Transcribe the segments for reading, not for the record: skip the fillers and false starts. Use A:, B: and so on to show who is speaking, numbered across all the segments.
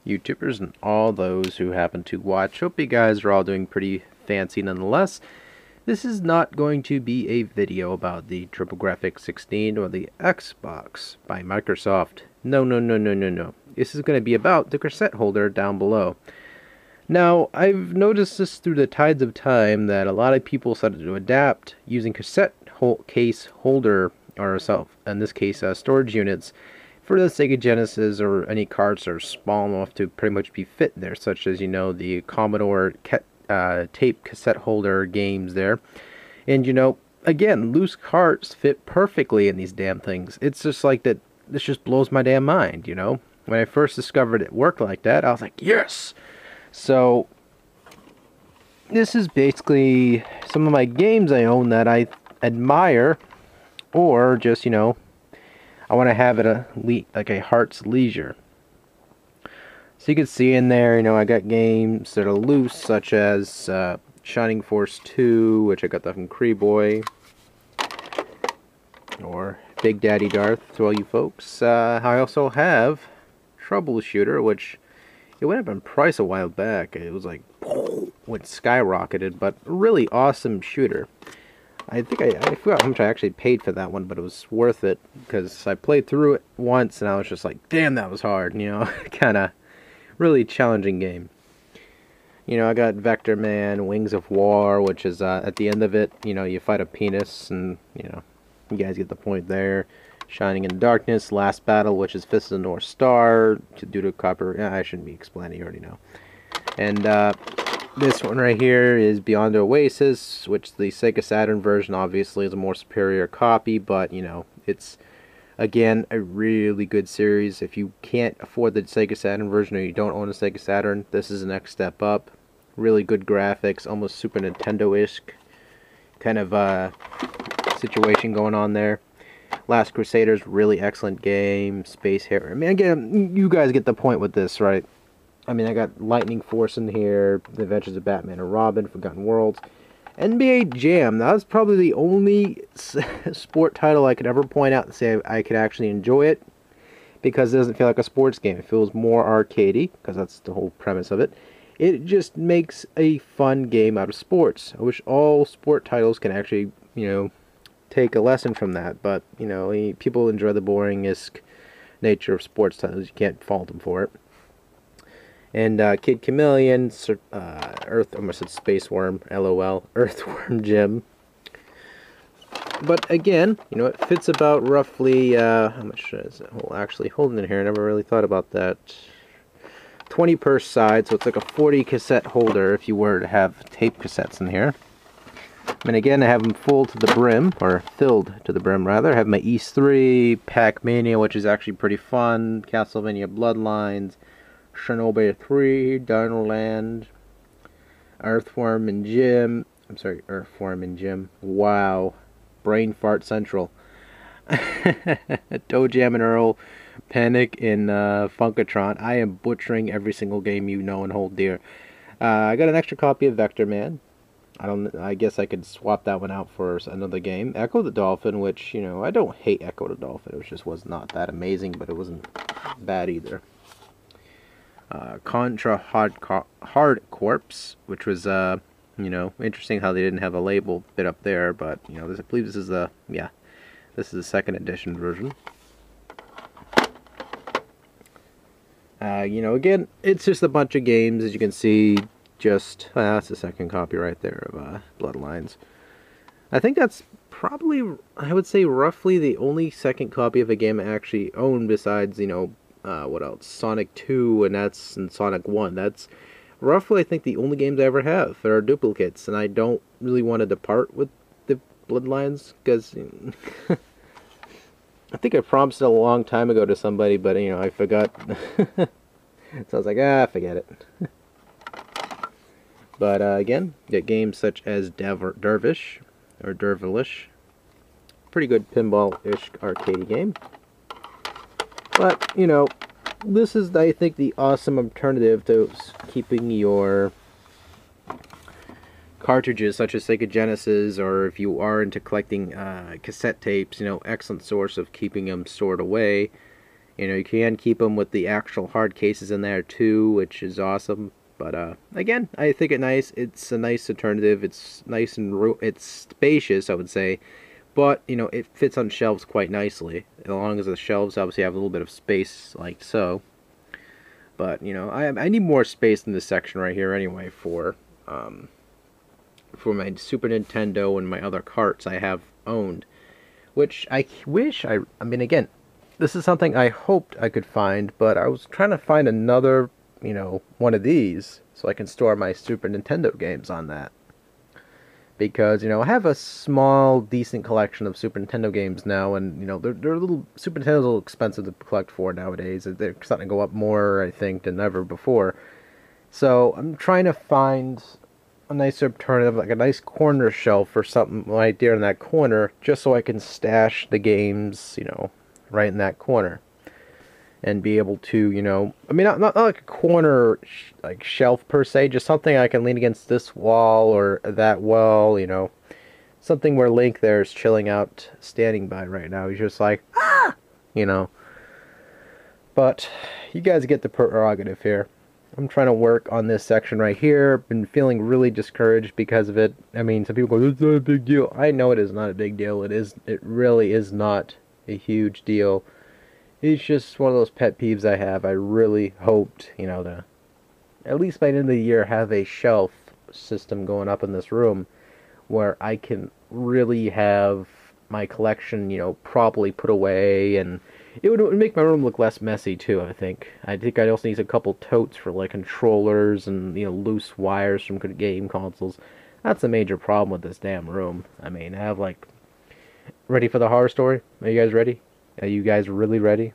A: YouTubers and all those who happen to watch. Hope you guys are all doing pretty fancy nonetheless. This is not going to be a video about the TurboGrafx 16 or the Xbox by Microsoft. No. This is going to be about the cassette holder down below. Now, I've noticed this through the tides of time that a lot of people started to adapt using cassette case holder, or in this case, storage units for the Sega Genesis or any cards that are small enough to pretty much be fit there, such as, the Commodore tape cassette holder games there. And, again, loose cards fit perfectly in these damn things. It's just like that, this just blows my damn mind, When I first discovered it worked like that, I was like, yes! So, this is basically some of my games I own that I admire, or just, I want to have it like a heart's leisure. So you can see in there, I got games that are loose, such as Shining Force 2, which I got that from Boy, or Big Daddy Darth to all you folks. I also have Troubleshooter, which it went up in price a while back. It was like, went skyrocketed, but a really awesome shooter. I think I forgot how much I actually paid for that one, but it was worth it, because I played through it once, and I was just like, damn, that was hard, kind of really challenging game. I got Vector Man, Wings of War, which is, at the end of it, you fight a penis, and, you guys get the point there. Shining in Darkness, Last Battle, which is Fist of the North Star, due to copper. I shouldn't be explaining, you already know. And this one right here is Beyond the Oasis, which the Sega Saturn version obviously is a more superior copy, but it's again a really good series. If you can't afford the Sega Saturn version or you don't own a Sega Saturn, this is the next step up. Really good graphics, almost Super Nintendo-ish kind of situation going on there. Last Crusaders, really excellent game. Space Harrier. I mean, again, you guys get the point with this, right? I mean, I got Lightning Force in here, The Adventures of Batman and Robin, Forgotten Worlds, NBA Jam. That was probably the only sport title I could ever point out and say I could actually enjoy it, because it doesn't feel like a sports game. It feels more arcadey, because that's the whole premise of it. It just makes a fun game out of sports. I wish all sport titles can actually, take a lesson from that, but people enjoy the boring-esque nature of sports titles. You can't fault them for it. And Kid Chameleon, almost said Space Worm, LOL, Earthworm Jim. But again, it fits about roughly, how much is it? Well, actually, holding it here, I never really thought about that. 20 per side, so it's like a 40 cassette holder if you were to have tape cassettes in here. And again, I have them full to the brim, or filled to the brim rather. I have my East 3, Pac-Mania, which is actually pretty fun, Castlevania Bloodlines, Chernobyl 3, Dinoland, Earthworm and Jim. I'm sorry, Earthworm and Jim. Wow. Brain Fart Central. Toe Jam and Earl, Panic in Funkatron. I am butchering every single game you know and hold dear. I got an extra copy of Vector Man. I guess I could swap that one out for another game. Echo the Dolphin, which, I don't hate Echo the Dolphin. It just was not that amazing, but it wasn't bad either. Contra Hard Corpse, which was, interesting how they didn't have a label bit up there, but, I believe this is this is the second edition version. Again, it's just a bunch of games, as you can see. That's the second copy right there of Bloodlines. I think that's probably, I would say, roughly the only second copy of a game I actually own besides, what else? Sonic 2 and Sonic 1. That's roughly, I think, the only games I ever have that are duplicates, and I don't really want to depart with the Bloodlines, because I think I promised it a long time ago to somebody, but, I forgot. So I was like, forget it. But, again, you got games such as Dervish, or Dervilish. Pretty good pinball-ish arcade game. But, this is, I think, the awesome alternative to keeping your cartridges, such as Sega Genesis, or if you are into collecting cassette tapes, excellent source of keeping them stored away. You know, you can keep them with the actual hard cases in there too, which is awesome. But again, I think it's a nice alternative. It's nice and it's spacious, I would say. But, you know, it fits on shelves quite nicely. As long as the shelves obviously have a little bit of space, like so. But, you know, I need more space in this section right here anyway for my Super Nintendo and my other carts I have owned. Which I wish, I mean, again, this is something I hoped I could find, but I was trying to find another, you know, one of these so I can store my Super Nintendo games on that. Because, you know, I have a small, decent collection of Super Nintendo games now, and, you know, they're a little, Super Nintendo's a little expensive to collect for nowadays. They're starting to go up more, I think, than ever before. So, I'm trying to find a nice alternative, like a nice corner shelf or something right there in that corner, just so I can stash the games, you know, right in that corner. And be able to, you know, I mean, not like a corner like shelf per se, just something I can lean against this wall or that wall, you know, something where Link there is chilling out, standing by right now. He's just like, ah, you know. But you guys get the prerogative here. I'm trying to work on this section right here. Been feeling really discouraged because of it. I mean, some people go, "It's not a big deal." I know it is not a big deal. It is. It really is not a huge deal. It's just one of those pet peeves I have. I really hoped, you know, to at least by the end of the year have a shelf system going up in this room where I can really have my collection, you know, properly put away, and it would make my room look less messy too, I think. I think I also need a couple totes for like controllers and, you know, loose wires from game consoles. That's a major problem with this damn room. I mean, I have like, ready for the horror story? Are you guys ready? Are you guys really ready?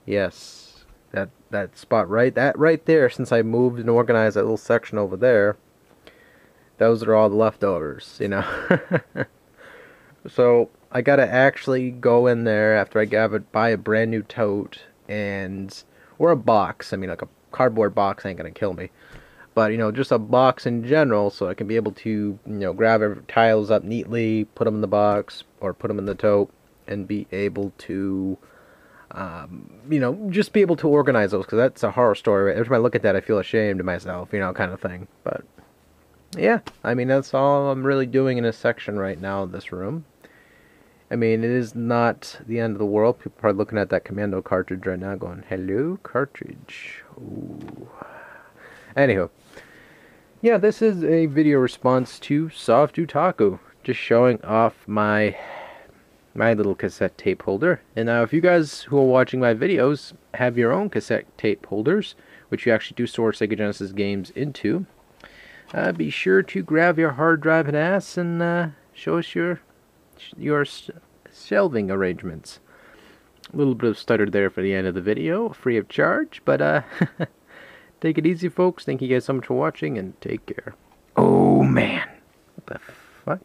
A: Yes. That spot right there, since I moved and organized that little section over there, those are all the leftovers, you know. So I gotta actually go in there after I buy a brand new tote or a box. I mean, like a cardboard box ain't gonna kill me. But, you know, just a box in general, so I can be able to, you know, grab every tiles up neatly, put them in the box, or put them in the tote, and be able to, you know, just be able to organize those, because that's a horror story. Every time I look at that, I feel ashamed of myself, you know, kind of thing. But, yeah, I mean, that's all I'm really doing in this section right now in this room. I mean, it is not the end of the world. People are probably looking at that Commando cartridge right now going, hello, cartridge. Ooh. Anywho, yeah, this is a video response to Soft Otaku, just showing off my little cassette tape holder. And now, if you guys who are watching my videos have your own cassette tape holders, which you actually do store Sega Genesis games into, be sure to grab your hard drive and ass and show us your shelving arrangements. A little bit of stutter there for the end of the video, free of charge, but take it easy, folks. Thank you guys so much for watching, and take care. Oh, man. What the fuck?